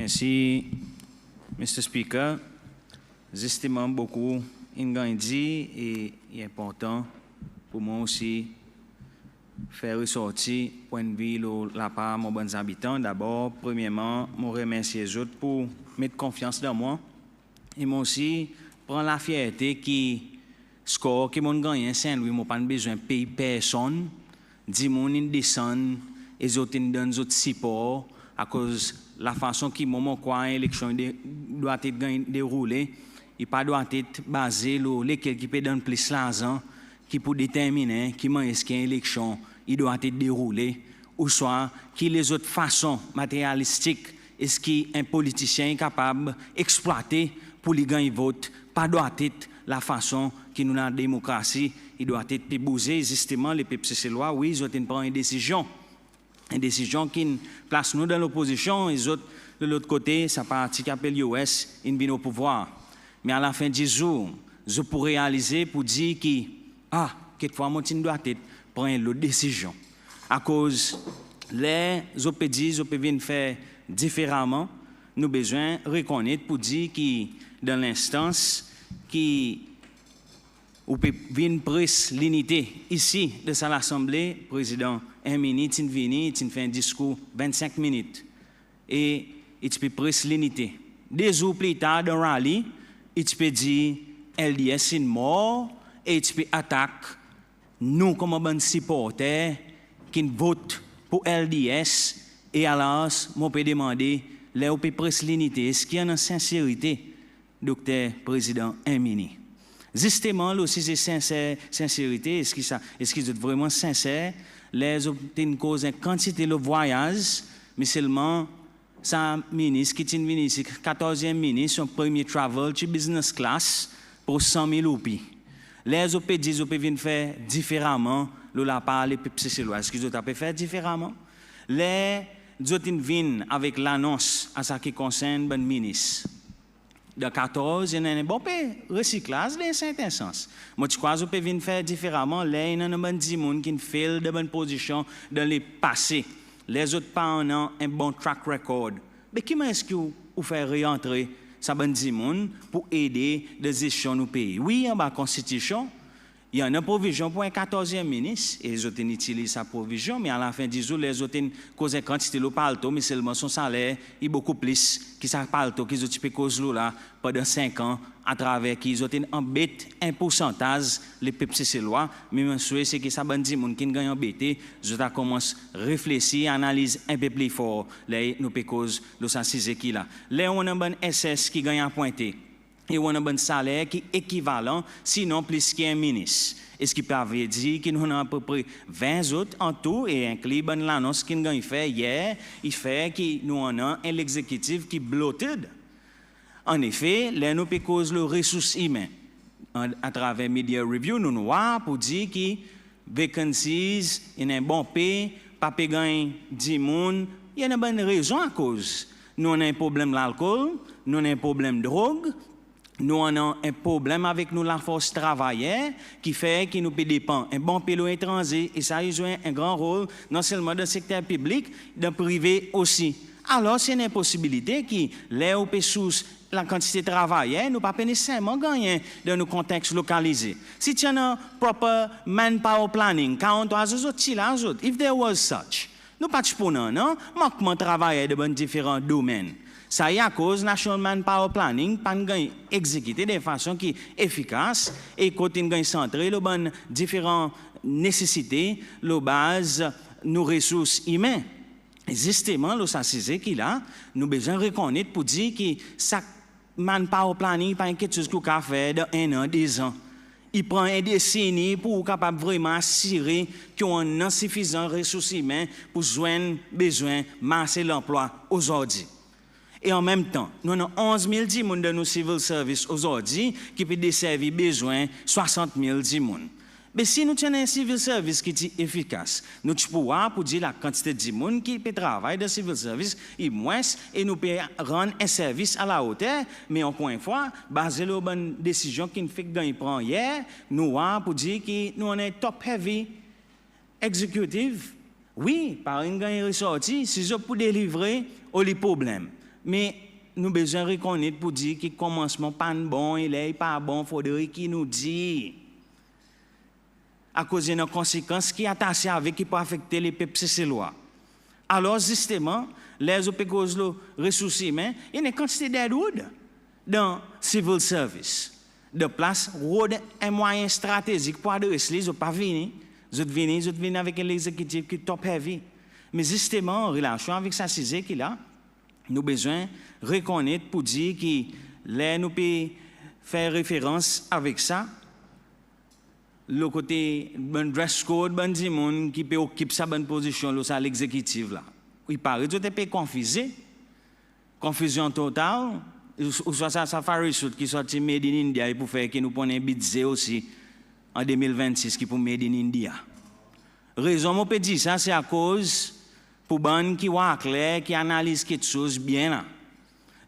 Merci, Mr. Speaker. J'estime beaucoup Ingandi et il est important pour moi aussi faire ressortir point de vue de la part de mes bons habitants. D'abord, premièrement, je remercie les autres pour mettre confiance dans moi. Et moi aussi, prendre la fierté qui score qui mon gagné Saint-Louis, moi pas besoin de payer personne. 10 personnes descendent et les autres donnent autres support à cause de la façon qui moment quoi l'élection doit être déroulée. Il pas doit être basé sur lesquels qui peut donner plus l'argent qui pour déterminer qui est-ce qu'une élection il doit être déroulé ou soit qui les autres façons matérialistiques est-ce qu'un politicien est capable d'exploiter pour lui gagner vote pas doit être la façon qui nous a la démocratie il doit être bousé justement les peuples c'est loi oui ils ont prendre une décision qui place nous dans l'opposition et les autres de l'autre côté ça parti qui appelle US ils viennent au pouvoir mais à la fin du jour je pourrais réaliser pour dire que quelquefois mon doit être prendre l'autre décision à cause les opédis viennent faire différemment nous besoin reconnaître pour dire que dans l'instance qui ou peut venir presse l'unité ici de l'Assemblée président un minute il vient il fait un discours 25 minutes et il peut presse l'unité 2 jours plus tard dans rallye il peut dire LDS est mort et il peut attaquer nous comme bon supporters qui votent pour LDS et alors moi peut demander là où peut presse l'unité est-ce qu'il y a une sincérité docteur président Hermini justement là aussi c'est sincérité est-ce qu'ils sont vraiment sincères les obtiennent cause une quantité de voyage mais seulement sa ministre qui est ministre 14e ministre son premier travel to business class pour 100 000 roupies les autres disent qu'ils peuvent faire différemment la part les peuples est-ce qu'ils ont faire différemment les autres viennent avec l'annonce à ce qui concerne le ministre de 14, il y a un bon recyclage dans un certain sens. Moi, je crois que vous pouvez faire différemment. Là, il y a un bon monde qui fait de bonnes positions dans le passé. Les autres pas ont un bon track record. Mais comment est-ce que vous faites réentrer ça bon monde pour aider les gestions du pays? Oui, en bas Constitution, il y a une provision pour un 14e ministre et les autres utilisent sa provision, mais à la fin du jour, les autres causent une quantité de palto, mais seulement son salaire est beaucoup plus que ça palto qu'ils ont cause là pendant 5 ans à travers qu'ils ont embêté un pourcentage les peuples c'est loi, mais mon souhait c'est que ça bandi monde qui gagne embêté, je commence réfléchir, analyse un peu plus fort les nous peut cause de ça c'est qui là. Là on a un bon SS qui gagne à pointer. Et on a un bon salaire qui est équivalent, sinon plus qu'un ministre. Est-ce qu'il peut avoir dit qu'il y a à peu près 20 autres en tout et inclut l'annonce qu'il a fait hier, il fait que nous avons un l'exécutif qui est bloqué. En effet, là nous cause le ressources humaines. À travers Media Review, nous voyons pour dire que vacancies, il y a un bon pays, pas gagner 10 personnes, il y a une bonne raison à cause. Nous avons un problème de l'alcool, nous avons un problème de drogue. Nous avons un problème avec nous, la force travaillère, qui fait que nous dépendons un bon pilote étranger et ça a joué un grand rôle, non seulement dans le secteur public, dans le privé aussi. Alors, c'est une impossibilité qui, là où sous la quantité de travail, nous ne pas nécessairement gagner dans nos contextes localisés. Si tu as un proper manpower planning, 43 autres, if there was such, nous pas de non, manquement de travail dans différents domaines. Ça y est à cause National Manpower Planning pas exécuté de façon qui est efficace et côté gagne centré le bon différentes nécessités le base nos ressources humaines. Justement le ça c'est qui là nous besoin reconnaître pour dire que ça Manpower Planning pas quelque chose qu'on peut faire dans 1 an 2 ans. Il prend une décennie pour capable vraiment assurer qu'on a suffisamment de ressources humaines pour joindre besoin masser l'emploi aujourd'hui. Et en même temps, nous avons 11 000 personnes dans nos civil services aujourd'hui qui peuvent desservir besoin 60 000 personnes. Mais si nous avons un civil service qui est efficace, nous pouvons pour dire la quantité de gens qui peuvent travailler dans le civil service est moins et nous pouvons rendre un service à la hauteur. Mais encore une fois, basé sur la bonne décision qu'il fait gagner prend hier, nous avons pour dire que nous avons un top heavy executive. Oui, par une gagne ressorti, c'est pour délivrer les problèmes. Mais nous avons besoin de reconnaître pour dire que le commencement n'est pas bon, il n'est pas bon, il faudrait qu'il nous dise. À cause de nos conséquences qui sont attachées avec qui peut affecter les peuples cécélois. Alors, justement, les causes les ressources humaines, il y a une quantité d'aide dans le civil service. De place, road est un moyen stratégique pour adresser les autres pas venir. Ils viennent avec l'exécutif qui est top heavy. Mais justement, en relation avec ça, c'est qu'il a, nous avons besoin de reconnaître pour dire que là, nous pouvons faire référence avec ça. Le côté bon dress code, bon dit monde qui peut occuper sa bonne position là, l'exécutif là. Il paraît que tu es confusé. Confusion totale. Ou soit ça Safari Suit qui sorti Made in India et pour faire que nous prenions un budget aussi en 2026 qui pour Made in India. Raison moi peut dire ça c'est à cause pour ban qui voit clair qui analyse quelque chose bien là.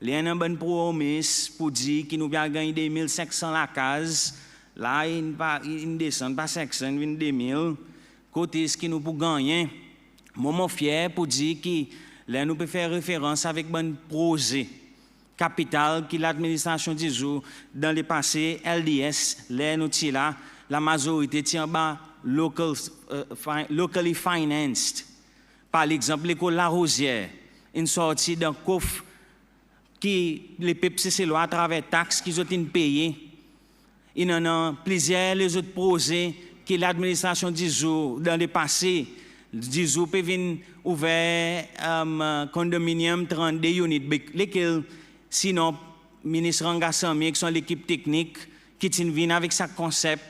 Il y a une bonne promesse pour dire que nous allons gagner 2500 la case. Là il descend pas 500 il vient 2000 côté ce qui nous pour gagner. Moi fier pour dire que là nous peut faire référence avec bon projet capital qui l'administration dit dans le passé LDS les nous là la majorité tient bas locally financed. Par exemple l'école La Rosière une sortie d'un coffre qui les peuples cécélois à travers taxes qu'ils ont payé. Il y en a plusieurs les autres projets que l'administration dit dans le passé dit peut venir ouvert condominium 32 units lesquels sinon ministre Rangassami qui sont l'équipe technique qui viennent avec ce concept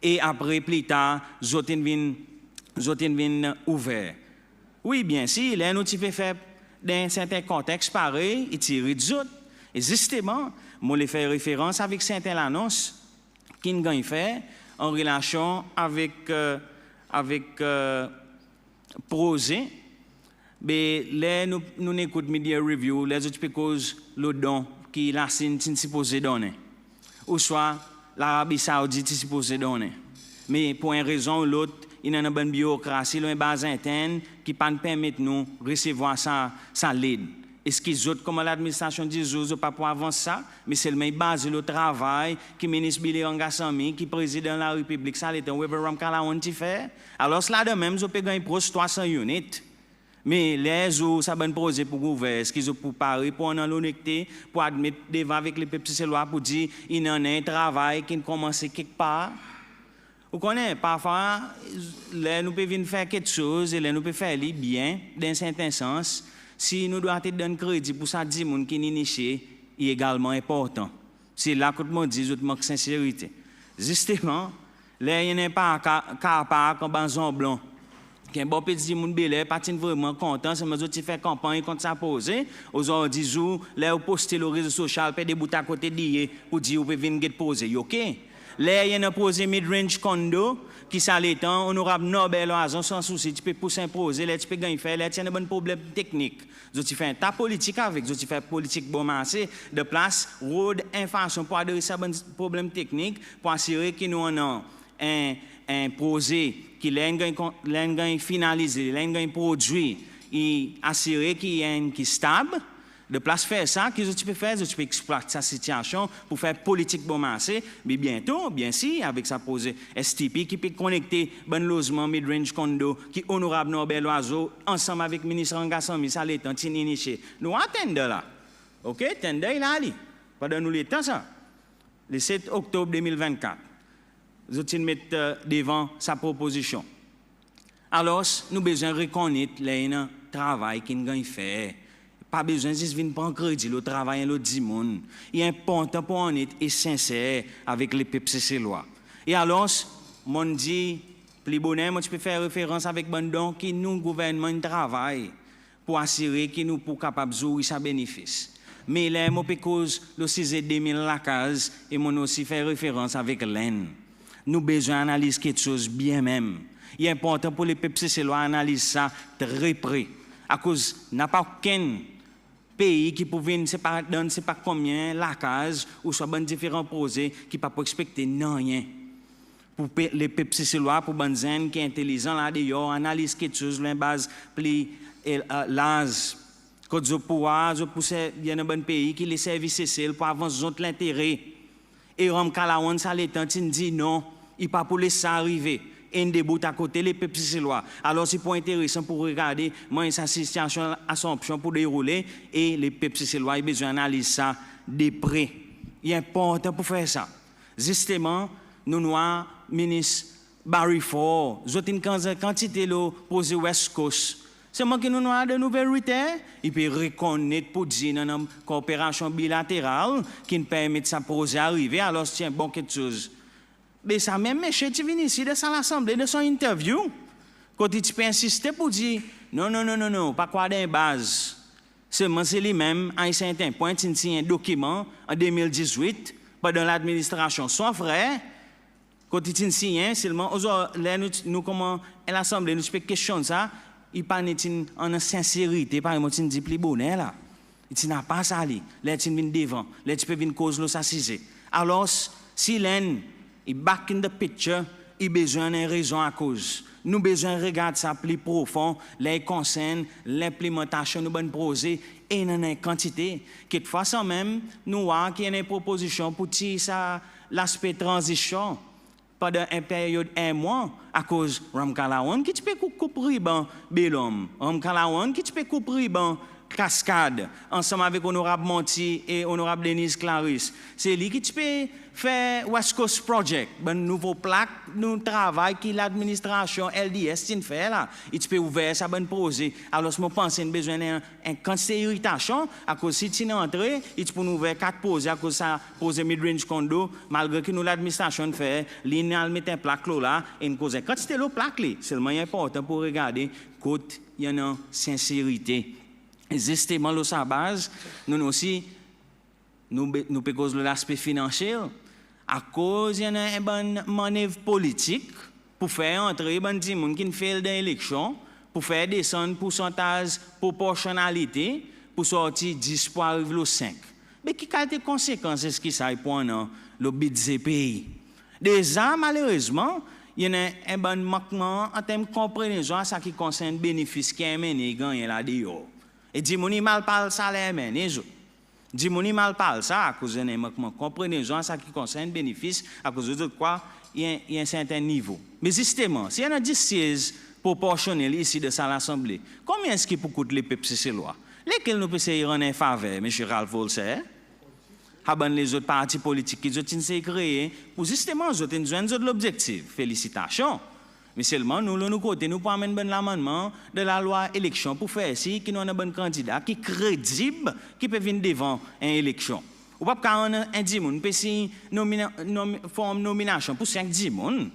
et après plus tard zotin viennent ouvert. Oui bien si là nous fait faire dans certains contextes pareil et tirer des autres et justement moi les faire référence avec certaines annonces qui nous fait en relation avec projet mais là nous écoutons media review les autres cause le don qui la Chine supposé donner ou soit l'Arabie Saoudite supposé donner mais pour une raison ou l'autre il y a une bonne bureaucratie une base interne qui ne permet nous recevoir ça l'aide. Est-ce qu'ils autres comme l'administration dit je pas pour avancer ça mais c'est le même base le travail qui ministre Billy Rangassami qui président de la République ça l'état Weber Kalaon qui fait alors cela de même je peux gagner proche 300 unités. Mais les autres, ça bon projet pour gouverner, ce qu'ils ont pour Paris, pour en l'honnêteté, pour admettre devant avec les peuples cécélois, pour dire il y en a un travail qui commence quelque part. Vous connaissez, parfois, nous pouvons faire quelque chose et nous pouvons faire bien, dans un certain sens. Si nous devons donner crédit pour ça, dire que qui initié est également important. C'est là que je dis, je manque sincérité. Justement, là, il n'y a pas un cas comme un blanc. Qui est bon petit monde belé patine vraiment content c'est moi qui fait campagne contre ça poser aux autres 10 jours là au poster le réseau social peut des bout à côté d'hier pour dire vous pouvez venir get poser OK là il y a un projet mid range condo qui ça l'étant honorable Nobel Oazon sans souci tu peux pousser un projet là tu peux gagner faire là tu as un bon problème technique tu fais un tas politique avec tu fais politique bon marché de place road inflation pour adresser un problème technique pour assurer que nous en un projet qui est finalisé, un produit, et assurer qu'il est stable, de place faire ça, qu'est-ce que tu peux faire? Tu peux exploiter sa situation pour faire politique bon marché, mais bientôt, bien sûr, avec sa projet STP qui peut connecter bon logement mid-range condo, qui honorable Nobel Oiseau, ensemble avec le ministre Rangassami, ça l'étant initié. Nous attendons là. OK? Tendez il a allé. Pendant nous le temps ça. Le 7 octobre 2024. Nous mettre devant sa proposition. Alors, nous avons besoin de reconnaître le travail qu'il a fait. Pas besoin de venir prendre crédit, le travail de l'autre monde. Il est important pour en être sincère avec les peuples cécélois. Et alors, mon dit, plus bonheur, moi, tu peux faire référence avec Bandon qui nous, gouvernement, travaille pour assurer que nous sommes capables de jouer sa bénéfice. Mais là, moi, cause le 6 2000 la case et moi aussi faire référence avec l'Aisne. Nous avons besoin d'analyser quelque chose bien même. Il est important pour les peuples cécélois d'analyser ça très près. À cause, n'a pas aucun pays qui peut venir, c'est pas combien, la case, ou soit dans différents projets qui ne peuvent pas expecter rien. Pour les peuples cécélois, pour les gens qui sont intelligents là-dedans, analyser quelque chose, la base plus large Quand vous pouvoir, vous poussez bien un bon pays qui les services cessent pour avancer l'intérêt. Et Ram Kalawan, ça l'étant, il dit non, il pas pour laisser ça arriver. Et des bouts à côté, les peuples lois. Alors c'est pas intéressant pour regarder moi sa situation Assomption pour dérouler et les peuples lois, ils besoin d'analyser ça de près. Il est important pour faire ça. Justement, nous noirs, ministre Barry Ford, nous avons une quantité de posé West Coast. C'est moi qui nous avons de nouvelles vérités. Il peut reconnaître pour dire dans une coopération bilatérale qui nous permet de ça poser arriver. Alors c'est bon quelque chose. Mais ça même, monsieur, tu viens ici de l'Assemblée, de son interview. Quand tu peux insister pour dire non, pas quoi d'un base. Seulement c'est lui-même, à un certain point, il signe un document en 2018 pendant l'administration. Son frère, quand il signe, seulement, nous, comment l'Assemblée, nous se question ça, il parle en sincérité, par exemple, il dit plus bonheur là. Il n'a pas ça, là, il vient devant, là, tu peux venir cause l'eau s'assiser. Alors, si l'un est back in the picture, il a besoin d'une raison à cause. Nous avons besoin de regarder ça plus profond, les concerne l'implémentation de bonnes projets et dans une quantité. Quelquefois, sans même, nous avons une proposition pour ça, l'aspect transition pendant une période d'un mois à cause de Ram Kalawan qui peut couper riban Belom, Ram Kalawan qui peut couper riban Cascade, ensemble avec Honorable Monti et Honorable Denise Clarisse. C'est lui qui peut faire West Coast Project, un nouveau plaque, nous travail qui l'administration LDS fait là. Il peut ouvrir ça bonne projet. Alors, je pense qu'il a besoin d'un quantité d'irritation, à cause si tu es entré, il peut nous ouvrir 4 projets, à cause ça poser mid-range condo, malgré que nous l'administration fait, l'INAL met un plaque là, et une cause. Quand c'était le plaque, c'est seulement important pour regarder, côté, il y a une sincérité. Justement, à sa base, nous aussi, nous payons l'aspect financier, à cause d'une bonne manœuvre politique pour faire entrer des gens qui fait l'élection, pour faire descendre le pourcentage proportionnalité, pour sortir 10 pour arriver au 5. Mais qui a des conséquences est-ce que ça pour le budget pays? Déjà, malheureusement, il y a un bon manquement en termes de compréhension à ce qui concerne le bénéfice qui est mené gagné là-dedans. Et dis-moi, mal parle salaire, mais dis-moi, mal parle ça à cause d'un manquement. Comprenez-vous, ça qui concerne le bénéfice, à cause de quoi il y a un certain niveau. Mais justement, s'il y en a 10 sièges proportionnels ici de l'Assemblée, combien est-ce qu'il peut coûter les peuples ces lois? Lesquels nous pouvons rendre en faveur, M. Ralph Volser? Les autres partis politiques qui ont créé pour justement joindre l'objectif. Félicitations. Mais seulement, nous, de nous côté, nous pouvons amener l'amendement de la loi élection pour faire ici, qui nous a un bon candidat, qui est crédible, qui peut venir devant une élection. Ou pas qu'on a un 10 moun, peut forme nomination pour 5 10 moun.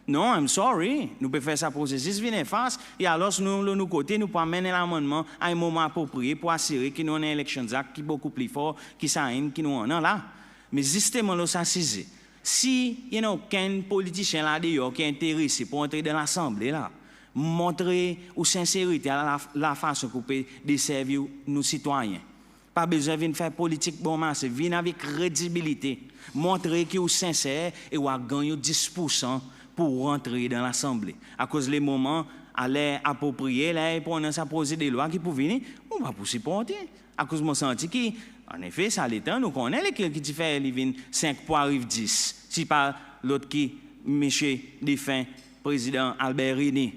Non, I'm sorry. Nous pouvons faire ça pour 6 venir face. Et alors, nous, de nous côté, nous pouvons amener l'amendement à un moment approprié pour assurer que nous avons une élection qui est beaucoup plus fort, qui s'aime, qui nous en a là. Mais justement, là, ça c'est. Si il n'y a aucun politicien là-dedans qui est intéressé pour entrer dans l'Assemblée, là, montrer ou sincérité à la façon qu'on peut desservir nos citoyens. Pas besoin de faire politique bon masse, venir avec crédibilité, montrer que vous êtes sincère et vous avez gagné 10% pour rentrer dans l'Assemblée. À cause des moments à l'air approprié, là, pour nous poser des lois qui peuvent venir, on va pour supporter. À cause de mon senti qui, en effet, ça l'étend, nous connaissons lesquels qui fait 5 pour arriver 10. Si pas l'autre qui, monsieur défunt, président Albert Rini,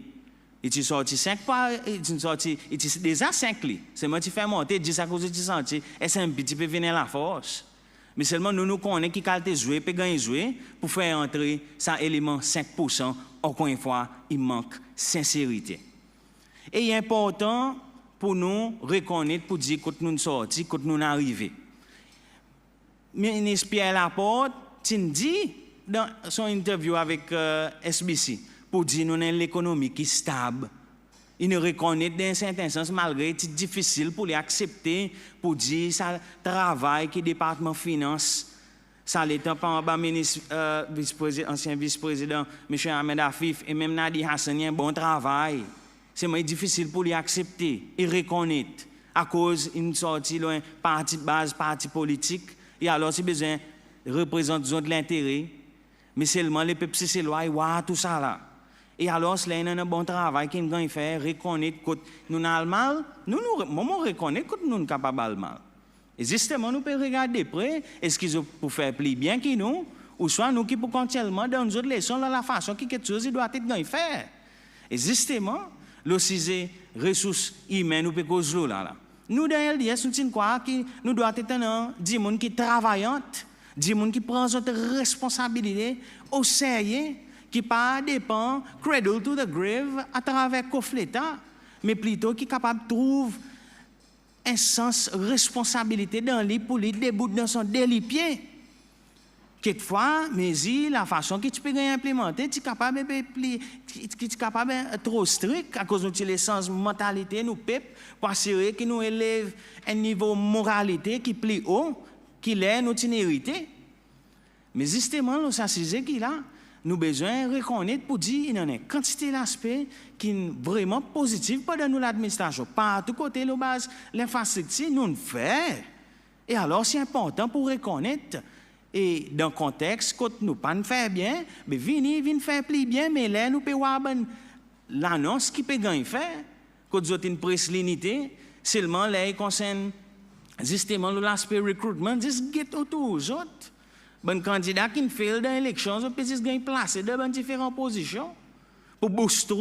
il est sorti 5 par, il est déjà 5 li. C'est moi qui fais monter 10 à cause de 10 centimes, et c'est un petit peu venir la force. Mais seulement nous connaissons qui qualité jouer, peut gagner jouer, pour faire entrer ça élément 5%, encore une fois, il manque sincérité. Et il est important pour nous reconnaître, pour dire quand nous sortis, quand nous arrivons. Ministre Pierre Laporte, il dit dans son interview avec SBC, pour dire que nous avons l'économie qui est stable. Il nous reconnaît dans certain sens, malgré que c'est difficile pour les accepter, pour dire que ça travail que le département de finances, ça l'étant par un ministre, ancien vice-président, M. Ahmed Afif, et même Nadi Hassan, un bon travail. C'est difficile pour les accepter et reconnaître à cause d'une sortie d'un parti de base, parti politique, et alors c'est besoin de représenter de l'intérêt, mais seulement les peuples c'est loin, tout ça là. Et alors, c'est un bon travail qu'il a fait, reconnaître que nous avons le mal, nous reconnaissons que nous sommes capables de mal. Et justement, nous pouvons regarder près, est-ce qu'ils ont pour faire plus bien que nous, ou soit nous qui pouvons continuellement dans nos autres leçons, dans la façon que quelque chose doit être fait. Et justement, les ressources humaines, nous pouvons causer là. Nous, dans LDS, nous croyons que nous devons être des gens qui travaillent, des gens qui prennent leurs responsabilités au sérieux, qui ne dépend pas cradle to the grave à travers l'État, mais plutôt qui est capable de trouver un sens de responsabilité dans lui pour lui débouter dans son délipied. Quelquefois, mais la façon que tu peux implémenter, tu es capable de trop strict à cause de l'essence de mentalité, nous pep, pour assurer que nous élèvons un niveau de moralité qui est plus haut, qui est notre hérité. Mais justement, nous savons qu'il a, nous avons besoin de reconnaître pour dire qu'il y a une quantité d'aspects qui sont vraiment positifs pour nous l'administration. Par tout côté, nous base l'infrastructure, nous le faisons. Et alors, c'est important pour reconnaître. Et dans le contexte, quand nous ne pas faire bien, mais venez faire plus bien, mais là, nous pouvons avoir l'annonce qui peut gagner faire. Quand nous avons une presse limitée, seulement là, il concerne justement l'aspect recrutement, juste get autour aux autres. Bon candidat qui fait dans l'élection, ils peuvent gagner placé dans différentes positions. Pour booster,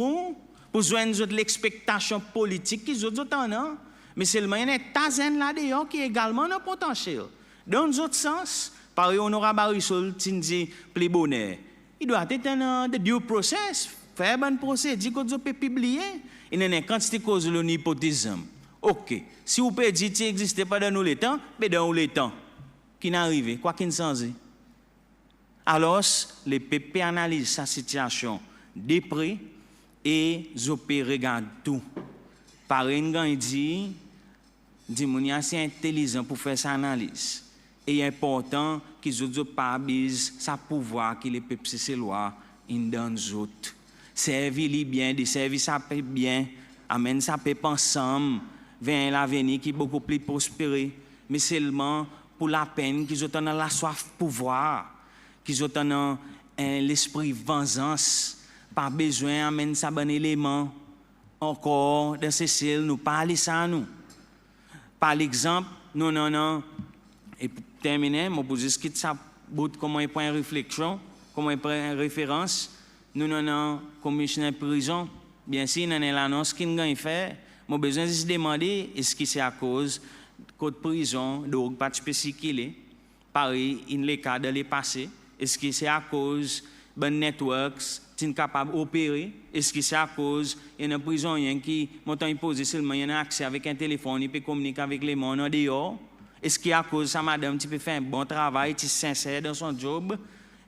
pour joindre l'expectation politique qu'ils ont en. Mais seulement il y a un tazen là-dedans qui est également un potentiel. Dans l'autre sens, par honorable Barisol, tu dis plus bonheur. Il doit être un due process, faire un procédure que vous pouvez publier. Il y a une quantité de causes de l'hypothèse. OK. Si vous pouvez dire que ça n'existe pas dans le temps, mais dans le temps, qui n'arrive, quoi qu'il ne change. Alors, les PP analysent sa situation de près et ils regardent tout. Par exemple, il dit que c'est intelligent pour faire cette analyse. Et il est important qu'ils n'ont pas sa pouvoir que les peuples se lois dans les autres. Servir bien, des services ça peut bien, amène ça peut ensemble vers l'avenir qui est beaucoup plus prospéré. Mais seulement pour la peine qu'ils ont la soif de pouvoir, qu'ils ont l'esprit vengeance, pas besoin d'amener ça bon élément. Encore, dans ces cellules, nous parlons ça nous. Par exemple, non. Et pour terminer, je vous explique ça comme un point de réflexion, comme un point de référence. Nous avons commissionnaire de prison. Bien sûr, nous avons l'annonce qui nous a fait. Je besoin de se demander est-ce que c'est à cause de prison, de pas spécifique qu'il est. Pareil, in les cas de les passés. Est-ce que c'est à cause de networks qui sont capables d'opérer? Est-ce que c'est à cause qu'il y a un prisonnier qui, montant imposé seulement, il a accès avec un téléphone, il peut communiquer avec les gens en dehors? Est-ce que c'est à cause de ça, madame, tu peux faire un bon travail, tu es sincère dans son job?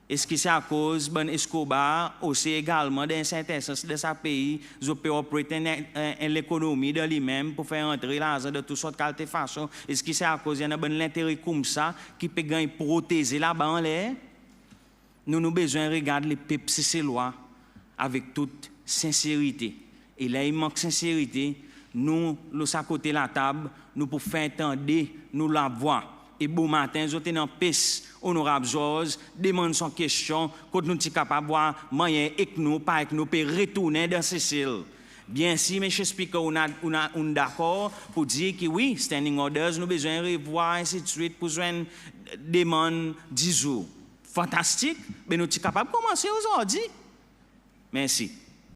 Est-ce que c'est à cause de Escobar aussi également, dans un certain sens de sa pays, je peux opérer l'économie de lui-même pour faire entrer l'argent de toutes sortes de façons? Est-ce que c'est à cause d'un bon intérêt comme ça qui peut gagner protéger là-bas en l'air? Nous avons besoin de regarder les peuples ces lois avec toute sincérité. Et là, il manque sincérité. Nous, à côté de la table, nous pouvons faire entendre, nous la voix. Et bon matin, nous sommes en paix, honorable Georges, demande son question, quand nous sommes capables de voir moyen et que nous, pas que nous pouvons retourner dans ces cellules. Bien si, M. Speaker, on est d'accord pour dire que oui, standing orders, nous avons besoin de revoir, ainsi de suite, pour une demande 10 jours. Fantastique, mais nous sommes capables de commencer aujourd'hui. Merci.